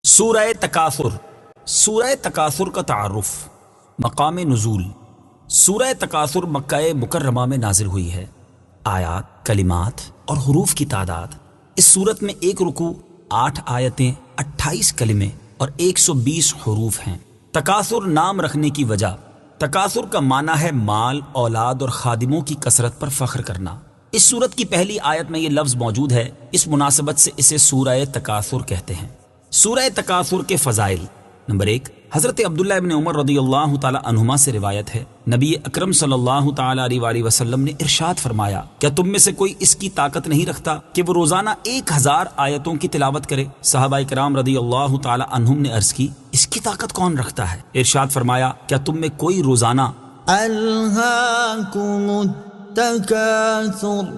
سورہ تکاثر۔ سورہ تکاثر کا تعارف۔ مقام نزول۔ سورہ تکاثر مکہ مکرمہ میں نازل ہوئی ہے۔ آیات، کلمات اور حروف کی تعداد: اس صورت میں 1 رکوع، 8 آیتیں، 28 کلمے اور 120 حروف ہیں۔ تکاثر نام رکھنے کی وجہ: تکاثر کا معنی ہے مال، اولاد اور خادموں کی کثرت پر فخر کرنا۔ اس صورت کی پہلی آیت میں یہ لفظ موجود ہے، اس مناسبت سے اسے سورہ تکاثر کہتے ہیں۔ سورہ تکاثر کے فضائل: نمبر 1، حضرت عبداللہ ابن عمر رضی اللہ تعالی عنہما سے روایت ہے، نبی اکرم صلی اللہ تعالی علیہ وآلہ وسلم نے ارشاد فرمایا، کیا تم میں سے کوئی اس کی طاقت نہیں رکھتا کہ وہ روزانہ 1000 آیتوں کی تلاوت کرے؟ صحابہ کرام رضی اللہ تعالی عنہم نے عرض کی، اس کی طاقت کون رکھتا ہے؟ ارشاد فرمایا، کیا تم میں کوئی روزانہ الہاکم التکاثر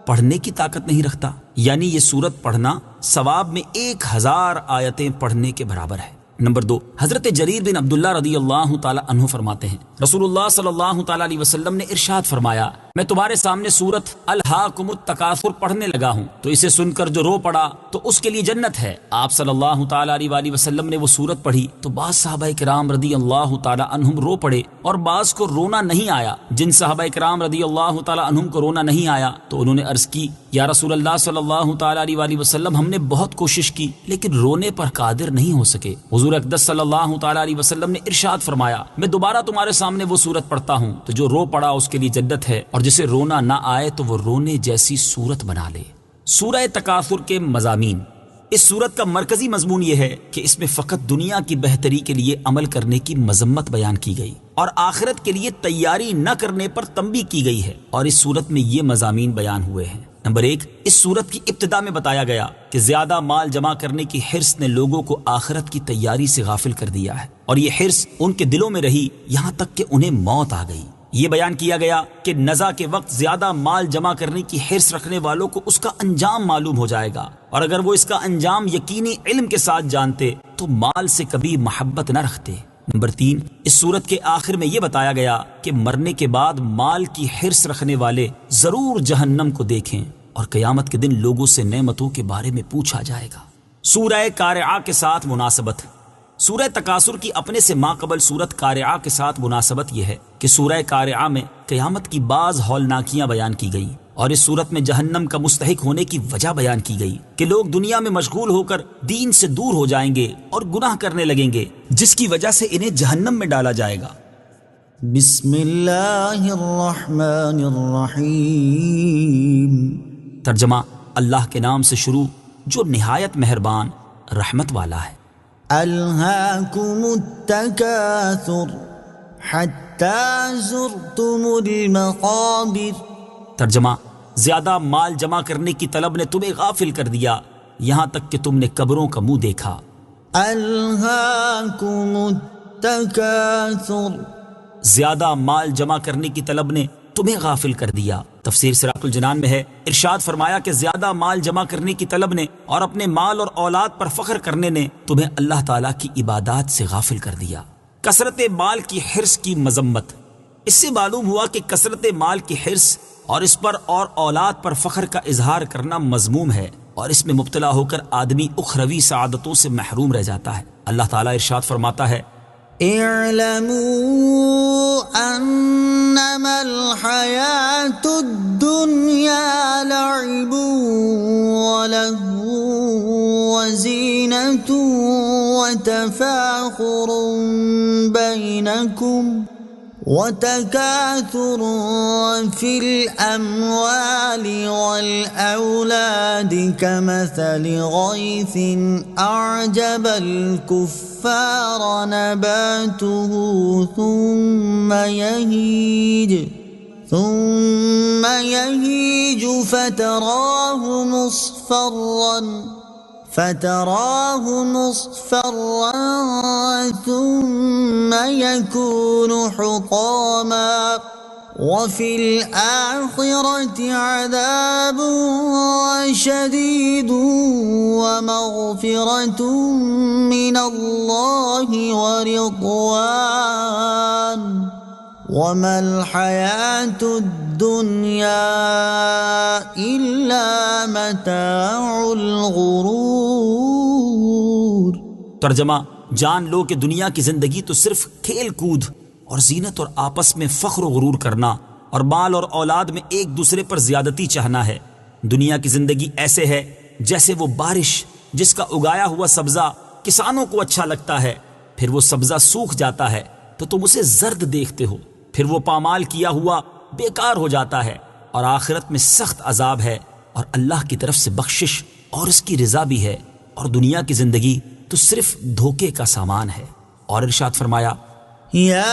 پڑھنے کی طاقت نہیں رکھتا؟ یعنی یہ سورت پڑھنا ثواب میں 1000 آیتیں پڑھنے کے برابر ہے۔ نمبر 2، حضرت جریر بن عبداللہ رضی اللہ تعالی عنہ فرماتے ہیں، رسول اللہ صلی اللہ تعالی علیہ وسلم نے ارشاد فرمایا، میں تمہارے سامنے سورت الہاکم التکاثر پڑھنے لگا ہوں تو اسے سن کر جو رو پڑا تو اس کے لیے جنت ہے۔ آپ صلی اللہ تعالی علیہ وآلہ وسلم نے وہ سورت پڑھی تو بعض صحابہ کرام رضی اللہ تعالی عنہم رو پڑے اور بعض کو رونا نہیں آیا۔ جن صحابہ کرام رضی اللہ تعالی عنہم کو رونا نہیں آیا تو انہوں نے عرض کی، یا رسول اللہ صلی اللہ تعالی علیہ وآلہ وسلم، ہم نے بہت کوشش کی لیکن رونے پر قادر نہیں ہو سکے۔ حضور اقدس صلی اللہ تعالی علیہ وسلم نے ارشاد فرمایا، میں دوبارہ تمہارے سامنے وہ سورت پڑھتا ہوں تو جو رو پڑا اس کے لیے جنت ہے، اور جسے رونا نہ آئے تو وہ رونے جیسی صورت بنا لے۔ سورہ تکاثر کے مضامین: اس سورت کا مرکزی مضمون یہ ہے کہ اس میں فقط دنیا کی بہتری کے لیے عمل کرنے کی مذمت بیان کی گئی اور آخرت کے لیے تیاری نہ کرنے پر تنبیہ کی گئی ہے، اور اس سورت میں یہ مضامین بیان ہوئے ہیں۔ نمبر 1، اس سورت کی ابتدا میں بتایا گیا کہ زیادہ مال جمع کرنے کی حرص نے لوگوں کو آخرت کی تیاری سے غافل کر دیا ہے، اور یہ حرص ان کے دلوں میں رہی یہاں تک کہ انہیں موت آ گئی۔ یہ بیان کیا گیا کہ نزع کے وقت زیادہ مال جمع کرنے کی حرص رکھنے والوں کو اس کا انجام معلوم ہو جائے گا، اور اگر وہ اس کا انجام یقینی علم کے ساتھ جانتے تو مال سے کبھی محبت نہ رکھتے۔ نمبر 3، اس سورت کے آخر میں یہ بتایا گیا کہ مرنے کے بعد مال کی حرص رکھنے والے ضرور جہنم کو دیکھیں اور قیامت کے دن لوگوں سے نعمتوں کے بارے میں پوچھا جائے گا۔ سورہ قارعہ کے ساتھ مناسبت: سورہ تکاثر کی اپنے سے ماقبل سورت قارعہ کے ساتھ مناسبت یہ ہے کہ سورہ قارعہ میں قیامت کی بعض ہولناکیاں بیان کی گئی، اور اس سورت میں جہنم کا مستحق ہونے کی وجہ بیان کی گئی کہ لوگ دنیا میں مشغول ہو کر دین سے دور ہو جائیں گے اور گناہ کرنے لگیں گے، جس کی وجہ سے انہیں جہنم میں ڈالا جائے گا۔ بسم اللہ الرحمن الرحیم۔ ترجمہ: اللہ کے نام سے شروع جو نہایت مہربان رحمت والا ہے۔ الہاکم التکاثر حتی زرتم المقابر۔ ترجمہ: زیادہ مال جمع کرنے کی طلب نے تمہیں غافل کر دیا یہاں تک کہ تم نے قبروں کا منہ دیکھا۔ الہاکم التکاثر، زیادہ مال جمع کرنے کی طلب نے تمہیں غافل کر دیا۔ تفسیر سراج الجنان میں ہے، ارشاد فرمایا کہ زیادہ مال جمع کرنے کی طلب نے اور اپنے مال اور اولاد پر فخر کرنے نے تمہیں اللہ تعالیٰ کی عبادات سے غافل کر دیا۔ کثرت مال کی حرص کی مذمت: اس سے معلوم ہوا کہ کثرت مال کی حرص اور اس پر اور اولاد پر فخر کا اظہار کرنا مذموم ہے، اور اس میں مبتلا ہو کر آدمی اخروی سعادتوں سے محروم رہ جاتا ہے۔ اللہ تعالیٰ ارشاد فرماتا ہے، اعلموا انما الحیاة الدنیا لعب ولهو وزینة وتفاخر بینکم وتكاثر في الأموال والأولاد كمثل غيث أعجب الكفار نباته ثم يهيج فتراه مصفرا ثم يكون حطاما وفي الآخرة عذاب شديد ومغفرة من الله ورضوان وما الحياة الدنيا إلا متاع الغرور۔ ترجمہ: جان لو کہ دنیا کی زندگی تو صرف کھیل کود اور زینت اور آپس میں فخر و غرور کرنا اور مال اور اولاد میں ایک دوسرے پر زیادتی چاہنا ہے۔ دنیا کی زندگی ایسے ہے جیسے وہ بارش جس کا اگایا ہوا سبزہ کسانوں کو اچھا لگتا ہے، پھر وہ سبزہ سوکھ جاتا ہے تو تم اسے زرد دیکھتے ہو، پھر وہ پامال کیا ہوا بیکار ہو جاتا ہے، اور آخرت میں سخت عذاب ہے اور اللہ کی طرف سے بخشش اور اس کی رضا بھی ہے، اور دنیا کی زندگی تو صرف دھوکے کا سامان ہے۔ اور ارشاد فرمایا: يا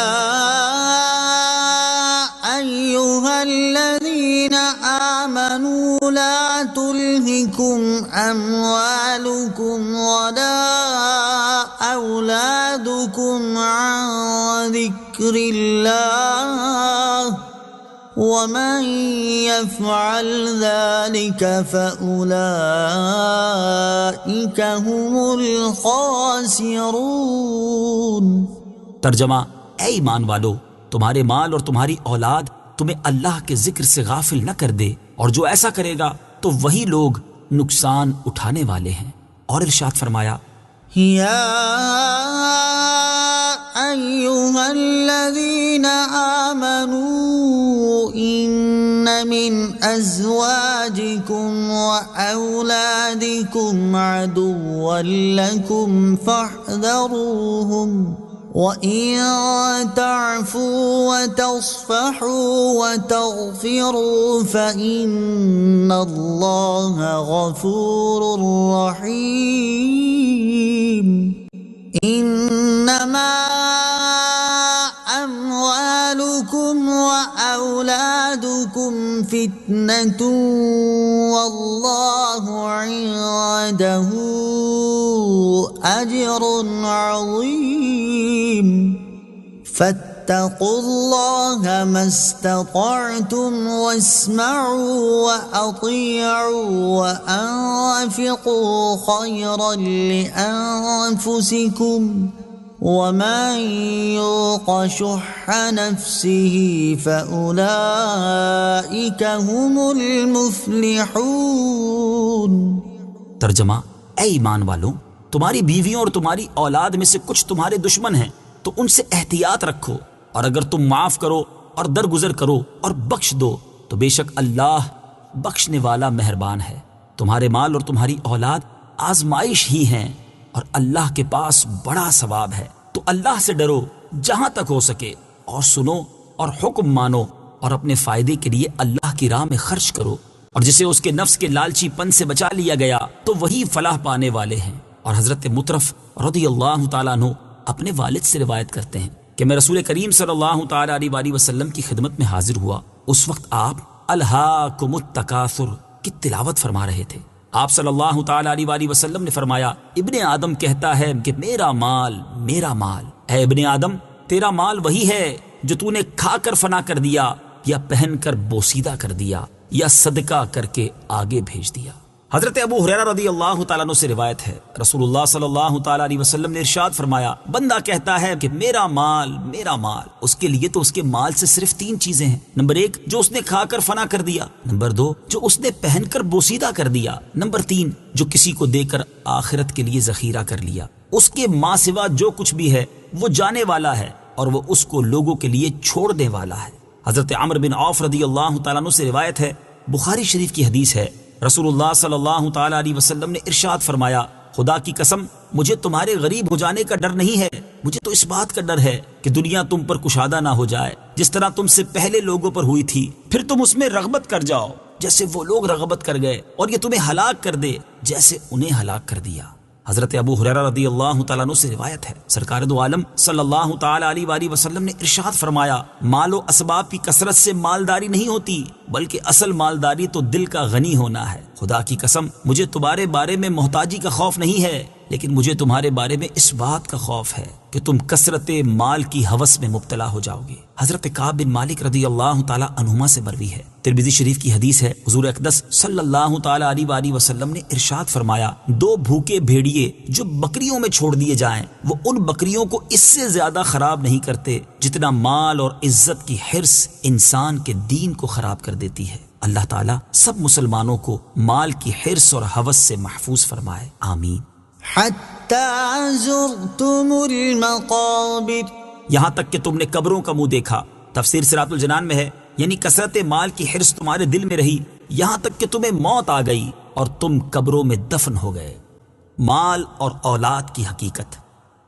أيها الذين آمنوا لا تلهكم أموالكم ولا أولادكم عن ذكر الله ومن يفعل ذلك فأولئك هم الخاسرون۔ ترجمہ: اے ایمان والو، تمہارے مال اور تمہاری اولاد تمہیں اللہ کے ذکر سے غافل نہ کر دے، اور جو ایسا کرے گا تو وہی لوگ نقصان اٹھانے والے ہیں۔ اور ارشاد فرمایا: يا أيها الذين آمنوا إن من أزواجكم وأولادكم عدوا لكم فاحذروهم وَإِن تَعْفُوا وَتَصْفَحُوا وَتَغْفِرُوا فَإِنَّ اللَّهَ غَفُورٌ رَّحِيمٌ۔ إِنَّمَا أَمْوَالُكُمْ وَأَوْلَادُكُمْ فِتْنَةٌ وَاللَّهُ عِندَهُ أَجْرٌ عَظِيمٌ۔ فَاتَّقُوا اللَّهَ مَا اسْتَطَعْتُمْ وَاسْمَعُوا وَأَطِيعُوا وَأَنفِقُوا خَيْرًا لِأَنفُسِكُمْ وَمَن يُوقَ شُحَّ نَفْسِهِ فَأُولَئِكَ هُمُ الْمُفْلِحُونَ۔ ترجمہ: اے ایمان والو، تمہاری بیویوں اور تمہاری اولاد میں سے کچھ تمہارے دشمن ہیں تو ان سے احتیاط رکھو، اور اگر تم معاف کرو اور درگزر کرو اور بخش دو تو بے شک اللہ بخشنے والا مہربان ہے۔ تمہارے مال اور تمہاری اولاد آزمائش ہی ہیں اور اللہ کے پاس بڑا ثواب ہے، تو اللہ سے ڈرو جہاں تک ہو سکے، اور سنو اور حکم مانو، اور اپنے فائدے کے لیے اللہ کی راہ میں خرچ کرو، اور جسے اس کے نفس کے لالچی پن سے بچا لیا گیا تو وہی فلاح پانے والے ہیں۔ اور حضرت مطرف رضی اللہ تعالیٰ عنہ اپنے والد سے روایت کرتے ہیں کہ میں رسول کریم صلی اللہ تعالیٰ علیہ وسلم کی خدمت میں حاضر ہوا، اس وقت آپ الہاکم التکاثر کی تلاوت فرما رہے تھے۔ آپ صلی اللہ تعالیٰ علیہ وسلم نے فرمایا: ابن آدم کہتا ہے کہ میرا مال میرا مال۔ اے ابن آدم، تیرا مال وہی ہے جو تو نے کھا کر فنا کر دیا، یا پہن کر بوسیدہ کر دیا، یا صدقہ کر کے آگے بھیج دیا۔ حضرت ابو ہریرہ رضی اللہ تعالیٰ عنہ سے روایت ہے، رسول اللہ صلی اللہ تعالیٰ علیہ وسلم نے ارشاد فرمایا: بندہ کہتا ہے کہ میرا مال میرا مال، اس کے لیے تو اس کے مال سے صرف 3 چیزیں ہیں۔ نمبر 1، جو اس نے کھا کر فنا کر دیا۔ نمبر 2، جو اس نے پہن کر بوسیدہ کر دیا۔ نمبر 3، جو کسی کو دے کر آخرت کے لیے ذخیرہ کر لیا۔ اس کے ماں سوا جو کچھ بھی ہے وہ جانے والا ہے، اور وہ اس کو لوگوں کے لیے چھوڑنے والا ہے۔ حضرت عمرو بن عوف رضی اللہ تعالیٰ عنہ سے روایت ہے، بخاری شریف کی حدیث ہے، رسول اللہ صلی اللہ تعالیٰ علیہ وسلم نے ارشاد فرمایا: خدا کی قسم، مجھے تمہارے غریب ہو جانے کا ڈر نہیں ہے، مجھے تو اس بات کا ڈر ہے کہ دنیا تم پر کشادہ نہ ہو جائے جس طرح تم سے پہلے لوگوں پر ہوئی تھی، پھر تم اس میں رغبت کر جاؤ جیسے وہ لوگ رغبت کر گئے، اور یہ تمہیں ہلاک کر دے جیسے انہیں ہلاک کر دیا۔ حضرت ابو ہریرہ رضی اللہ تعالیٰ عنہ سے روایت ہے، سرکار دو عالم صلی اللہ تعالیٰ علیہ وسلم نے ارشاد فرمایا: مال و اسباب کی کثرت سے مالداری نہیں ہوتی، بلکہ اصل مالداری تو دل کا غنی ہونا ہے۔ خدا کی قسم، مجھے تمہارے بارے میں محتاجی کا خوف نہیں ہے، لیکن مجھے تمہارے بارے میں اس بات کا خوف ہے کہ تم کثرت مال کی ہوس میں مبتلا ہو جاؤ گے۔ حضرت کعب بن مالک رضی اللہ تعالیٰ عنہما سے مروی ہے، ترمذی شریف کی حدیث ہے، حضور اقدس صلی اللہ تعالیٰ علیہ وسلم نے ارشاد فرمایا: 2 بھوکے بھیڑیے جو بکریوں میں چھوڑ دیے جائیں، وہ ان بکریوں کو اس سے زیادہ خراب نہیں کرتے جتنا مال اور عزت کی حرص انسان کے دین کو خراب کر دیتی ہے۔ اللہ تعالیٰ سب مسلمانوں کو مال کی حرص اور ہوس سے محفوظ فرمائے، آمین۔ حتى زرتم المقابر یہاں تک کہ تم نے قبروں کا منہ دیکھا۔ تفسیر صراط الجنان میں ہے یعنی کثرت مال کی حرص تمہارے دل میں رہی یہاں تک کہ تمہیں موت آ گئی اور تم قبروں میں دفن ہو گئے۔ مال اور اولاد کی حقیقت۔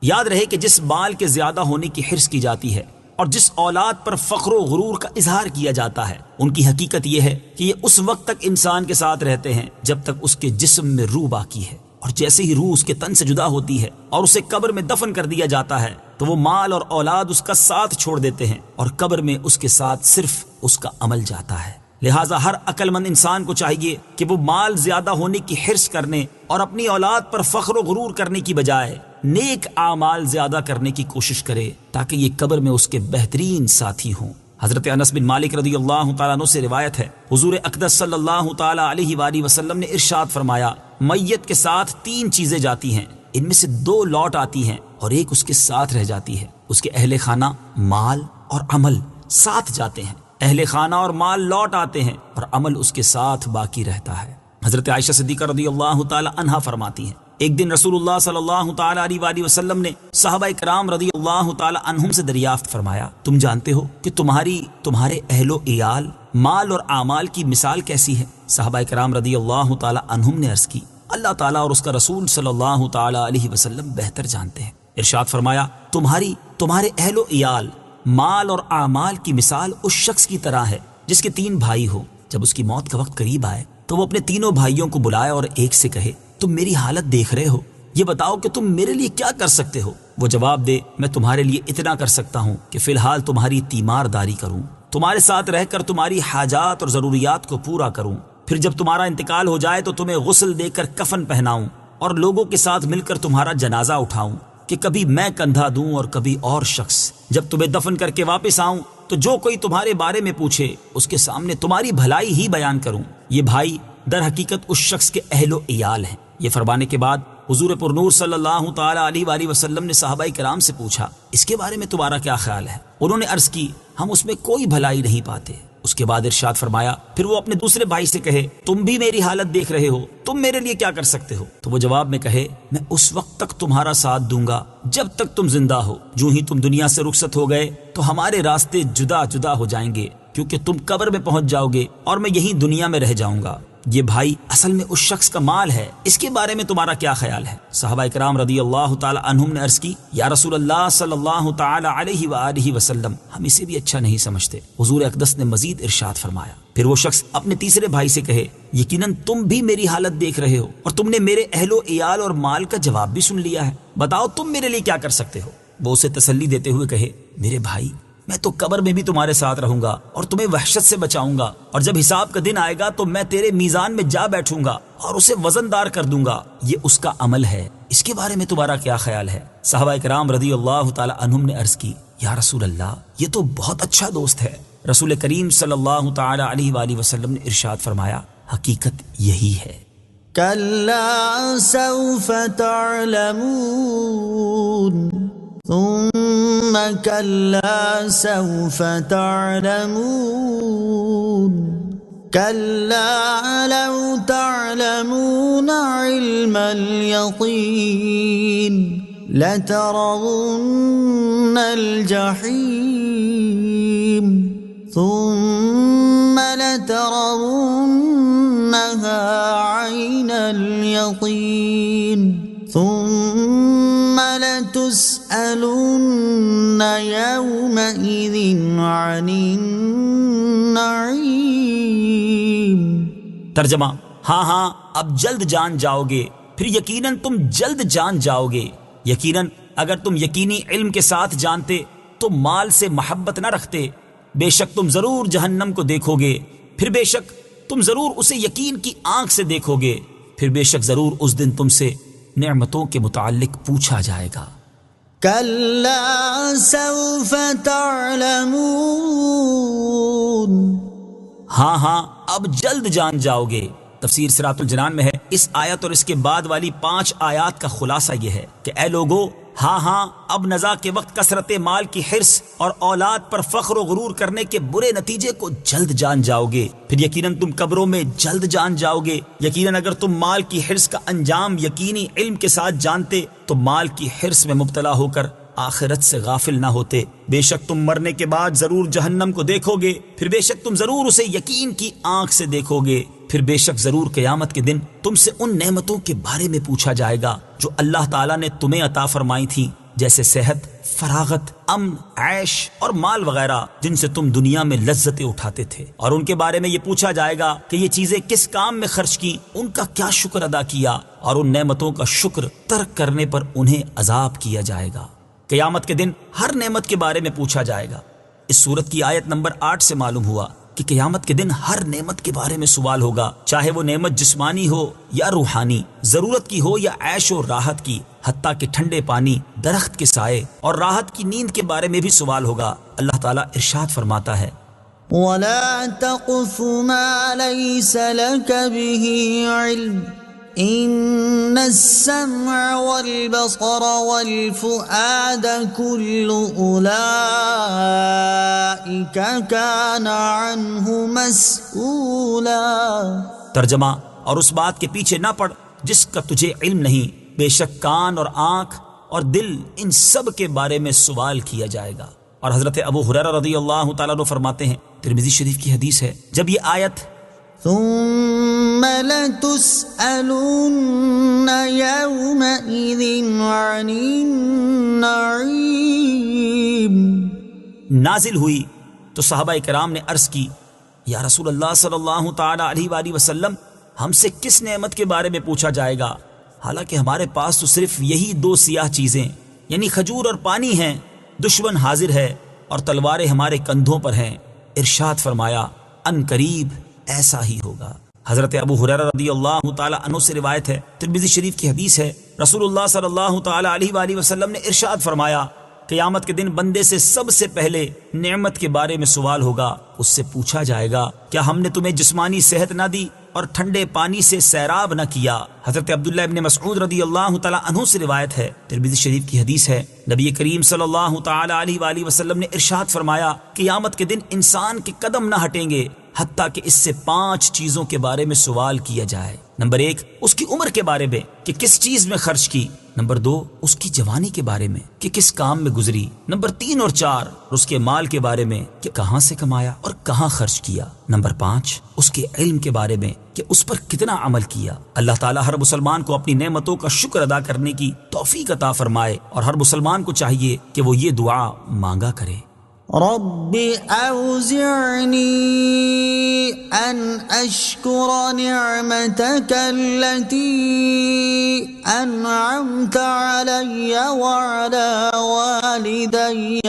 یاد رہے کہ جس مال کے زیادہ ہونے کی حرص کی جاتی ہے اور جس اولاد پر فخر و غرور کا اظہار کیا جاتا ہے ان کی حقیقت یہ ہے کہ یہ اس وقت تک انسان کے ساتھ رہتے ہیں جب تک اس کے جسم میں روح باقی ہے، اور جیسے ہی روح اس کے تن سے جدا ہوتی ہے اور اسے قبر میں دفن کر دیا جاتا ہے تو وہ مال اور اولاد اس کا ساتھ چھوڑ دیتے ہیں اور قبر میں اس کے ساتھ صرف اس کا عمل جاتا ہے۔ لہٰذا ہر عقل مند انسان کو چاہیے کہ وہ مال زیادہ ہونے کی حرص کرنے اور اپنی اولاد پر فخر و غرور کرنے کی بجائے نیک اعمال زیادہ کرنے کی کوشش کرے تاکہ یہ قبر میں اس کے بہترین ساتھی ہوں۔ حضرت انس بن مالک رضی اللہ تعالیٰ عنہ سے روایت ہے، حضور اقدس صلی اللہ تعالیٰ علیہ وآلہ وسلم نے ارشاد فرمایا، میت کے ساتھ 3 چیزیں جاتی ہیں، ان میں سے 2 لوٹ آتی ہیں اور ایک اس کے ساتھ رہ جاتی ہے۔ اس کے اہل خانہ، مال اور عمل ساتھ جاتے ہیں۔ اہل خانہ اور مال لوٹ آتے ہیں اور عمل اس کے ساتھ باقی رہتا ہے۔ حضرت عائشہ صدیقہ رضی اللہ تعالی عنہا فرماتی ہیں، ایک دن رسول اللہ صلی اللہ تعالی علیہ وآلہ وسلم نے صحابہ کرام رضی اللہ تعالی عنہم سے دریافت فرمایا، تم جانتے ہو کہ تمہارے اہل و عیال، مال اور اعمال کی مثال کیسی ہے؟ صحابہ کرام رضی اللہ تعالی عنہم نے عرض کی، اللہ تعالیٰ اور اس کا رسول صلی اللہ تعالی علیہ وسلم بہتر جانتے ہیں۔ ارشاد فرمایا، تمہارے اہل و عیال، مال اور اعمال کی مثال اس شخص کی طرح ہے جس کے 3 بھائی ہو۔ جب اس کی موت کا وقت قریب آئے تو وہ اپنے تینوں بھائیوں کو بلائے اور ایک سے کہے، تم میری حالت دیکھ رہے ہو، یہ بتاؤ کہ تم میرے لیے کیا کر سکتے ہو؟ وہ جواب دے، میں تمہارے لیے اتنا کر سکتا ہوں کہ فی الحال تمہاری تیمار داری کروں، تمہارے ساتھ رہ کر تمہاری حاجات اور ضروریات کو پورا کروں، پھر جب تمہارا انتقال ہو جائے تو تمہیں غسل دے کر کفن پہناؤں اور لوگوں کے ساتھ مل کر تمہارا جنازہ اٹھاؤں کہ کبھی میں کندھا دوں اور کبھی اور شخص، جب تمہیں دفن کر کے واپس آؤں تو جو کوئی تمہارے بارے میں پوچھے اس کے سامنے تمہاری بھلائی ہی بیان کروں۔ یہ بھائی در حقیقت اس شخص کے اہل و عیال ہیں۔ یہ فرمانے کے بعد حضور پرنور صلی اللہ تعالی علیہ وآلہ وسلم نے صحابہ کرام سے پوچھا، اس کے بارے میں تمہارا کیا خیال ہے؟ انہوں نے عرض کی، ہم اس میں کوئی بھلائی نہیں پاتے۔ اس کے بعد ارشاد فرمایا، پھر وہ اپنے دوسرے بھائی سے کہے، تم بھی میری حالت دیکھ رہے ہو، تم میرے لیے کیا کر سکتے ہو؟ تو وہ جواب میں کہے، میں اس وقت تک تمہارا ساتھ دوں گا جب تک تم زندہ ہو، جو ہی تم دنیا سے رخصت ہو گئے تو ہمارے راستے جدا جدا ہو جائیں گے، کیونکہ تم قبر میں پہنچ جاؤ گے اور میں یہیں دنیا میں رہ جاؤں گا۔ یہ بھائی اصل میں اس شخص کا مال ہے، اس کے بارے میں تمہارا کیا خیال ہے؟ صحابہ کرام رضی اللہ تعالی عنہم نے عرض کی، یا رسول اللہ صلی اللہ تعالی علیہ وآلہ وسلم، ہم اسے بھی اچھا نہیں سمجھتے۔ حضور اقدس نے مزید ارشاد فرمایا، پھر وہ شخص اپنے تیسرے بھائی سے کہے، یقیناً تم بھی میری حالت دیکھ رہے ہو اور تم نے میرے اہل و عیال اور مال کا جواب بھی سن لیا ہے، بتاؤ تم میرے لیے کیا کر سکتے ہو؟ وہ اسے تسلی دیتے ہوئے کہے، میرے بھائی، میں تو قبر میں بھی تمہارے ساتھ رہوں گا اور تمہیں وحشت سے بچاؤں گا، اور جب حساب کا دن آئے گا تو میں تیرے میزان میں جا بیٹھوں گا اور اسے وزن دار کر دوں گا، یہ اس کا عمل ہے، اس کے بارے میں تمہارا کیا خیال ہے؟ صحابہ کرام رضی اللہ تعالی عنہم نے عرض کی، یا رسول اللہ، یہ تو بہت اچھا دوست ہے۔ رسول کریم صلی اللہ تعالی علیہ وآلہ وسلم نے ارشاد فرمایا، حقیقت یہی ہے۔ كلا سوف تعلمون ثم كلا سوف تعلمون كلا لو تعلمون علم اليقين لترون الجحيم ثم لترونها عين اليقين ثم لتسألن يومئذ عن النعيم۔ ترجمہ، ہاں اب جلد جان جاؤ گے، پھر یقیناً تم جلد جان جاؤ گے۔ یقیناً اگر تم یقینی علم کے ساتھ جانتے تو مال سے محبت نہ رکھتے، بے شک تم ضرور جہنم کو دیکھو گے، پھر بے شک تم ضرور اسے یقین کی آنکھ سے دیکھو گے، پھر بے شک ضرور اس دن تم سے نعمتوں کے متعلق پوچھا جائے گا۔ كلا سوف تعلمون، ہاں اب جلد جان جاؤ گے۔ تفسیر صراط الجنان میں ہے، اس آیت اور اس کے بعد والی 5 آیات کا خلاصہ یہ ہے کہ اے لوگو، ہاں ہاں اب نزا کے وقت کثرت مال کی حرص اور اولاد پر فخر و غرور کرنے کے برے نتیجے کو جلد جان جاؤ گے، پھر یقیناً تم قبروں میں جلد جان جاؤ گے۔ یقیناً اگر تم مال کی حرص کا انجام یقینی علم کے ساتھ جانتے تو مال کی حرص میں مبتلا ہو کر آخرت سے غافل نہ ہوتے۔ بے شک تم مرنے کے بعد ضرور جہنم کو دیکھو گے، پھر بے شک تم ضرور اسے یقین کی آنکھ سے دیکھو گے، پھر بے شک ضرور قیامت کے دن تم سے ان نعمتوں کے بارے میں پوچھا جائے گا جو اللہ تعالیٰ نے تمہیں عطا فرمائی تھی، جیسے صحت، فراغت، امن، عیش اور مال وغیرہ جن سے تم دنیا میں لذتیں اٹھاتے تھے، اور ان کے بارے میں یہ پوچھا جائے گا کہ یہ چیزیں کس کام میں خرچ کی، ان کا کیا شکر ادا کیا، اور ان نعمتوں کا شکر ترک کرنے پر انہیں عذاب کیا جائے گا۔ قیامت کے دن ہر نعمت کے بارے میں پوچھا جائے گا۔ اس سورت کی آیت نمبر 8 سے معلوم ہوا کہ قیامت کے دن ہر نعمت کے بارے میں سوال ہوگا، چاہے وہ نعمت جسمانی ہو یا روحانی، ضرورت کی ہو یا عیش و راحت کی، حتیٰ کہ ٹھنڈے پانی، درخت کے سائے اور راحت کی نیند کے بارے میں بھی سوال ہوگا۔ اللہ تعالیٰ ارشاد فرماتا ہے، ولا تقف ما ليس لك به علم إن السمع والبصر والفؤاد كل أولئك كان عنه مسؤولا۔ ترجمہ، اور اس بات کے پیچھے نہ پڑ جس کا تجھے علم نہیں، بے شک کان اور آنکھ اور دل ان سب کے بارے میں سوال کیا جائے گا۔ اور حضرت ابو ہریرہ رضی اللہ تعالیٰ عنہ فرماتے ہیں، ترمذی شریف کی حدیث ہے، جب یہ آیت ثم لتسألن يومئذ عن النعيم نازل ہوئی تو صحابہ کرام نے عرض کی، یا رسول اللہ صلی اللہ تعالی علیہ وآلہ وسلم، ہم سے کس نعمت کے بارے میں پوچھا جائے گا؟ حالانکہ ہمارے پاس تو صرف یہی 2 سیاہ چیزیں یعنی کھجور اور پانی ہیں، دشمن حاضر ہے اور تلواریں ہمارے کندھوں پر ہیں۔ ارشاد فرمایا، ان قریب ایسا ہی ہوگا۔ حضرت ابو ہریرہ رضی اللہ تعالی عنہ سے روایت ہے، ترمذی شریف کی حدیث ہے، رسول اللہ صلی اللہ تعالی علیہ وآلہ وسلم نے ارشاد فرمایا، قیامت کے دن بندے سے سب سے پہلے نعمت کے بارے میں سوال ہوگا۔ اس سے پوچھا جائے گا، کیا ہم نے تمہیں جسمانی صحت نہ دی اور ٹھنڈے پانی سے سیراب نہ کیا؟ حضرت عبداللہ ابن مسعود رضی اللہ تعالی عنہ سے روایت ہے، ترمذی شریف کی حدیث ہے، نبی کریم صلی اللہ تعالی علیہ وآلہ وسلم نے ارشاد فرمایا، قیامت کے دن انسان کے قدم نہ ہٹیں گے حتیٰ کہ اس سے 5 چیزوں کے بارے میں سوال کیا جائے۔ نمبر 1، اس کی عمر کے بارے میں کہ کس چیز میں خرچ کی۔ نمبر 2، اس کی جوانی کے بارے میں کہ کس کام میں گزری۔ نمبر 3 اور 4، اس کے مال کے بارے میں کہ کہاں سے کمایا اور کہاں خرچ کیا۔ نمبر 5، اس کے علم کے بارے میں کہ اس پر کتنا عمل کیا۔ اللہ تعالیٰ ہر مسلمان کو اپنی نعمتوں کا شکر ادا کرنے کی توفیق عطا فرمائے، اور ہر مسلمان کو چاہیے کہ وہ یہ دعا مانگا کرے، رب أوزعني أن أشكر نعمتك التي أنعمت علي وعلى والدي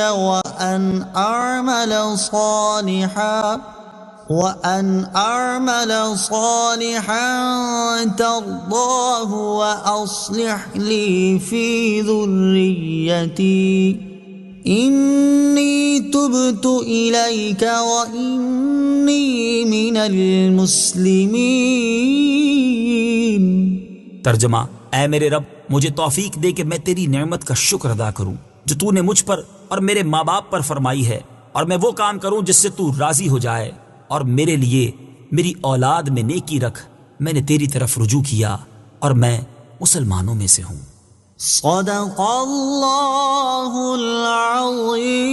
وأن أعمل صالحا ترضاه وأصلح لي في ذريتي إني تبت إليك وإني من المسلمين۔ ترجمہ، اے میرے رب، مجھے توفیق دے کہ میں تیری نعمت کا شکر ادا کروں جو تو نے مجھ پر اور میرے ماں باپ پر فرمائی ہے، اور میں وہ کام کروں جس سے تو راضی ہو جائے، اور میرے لیے میری اولاد میں نیکی رکھ، میں نے تیری طرف رجوع کیا اور میں مسلمانوں میں سے ہوں۔ صدق اللہ العظیم۔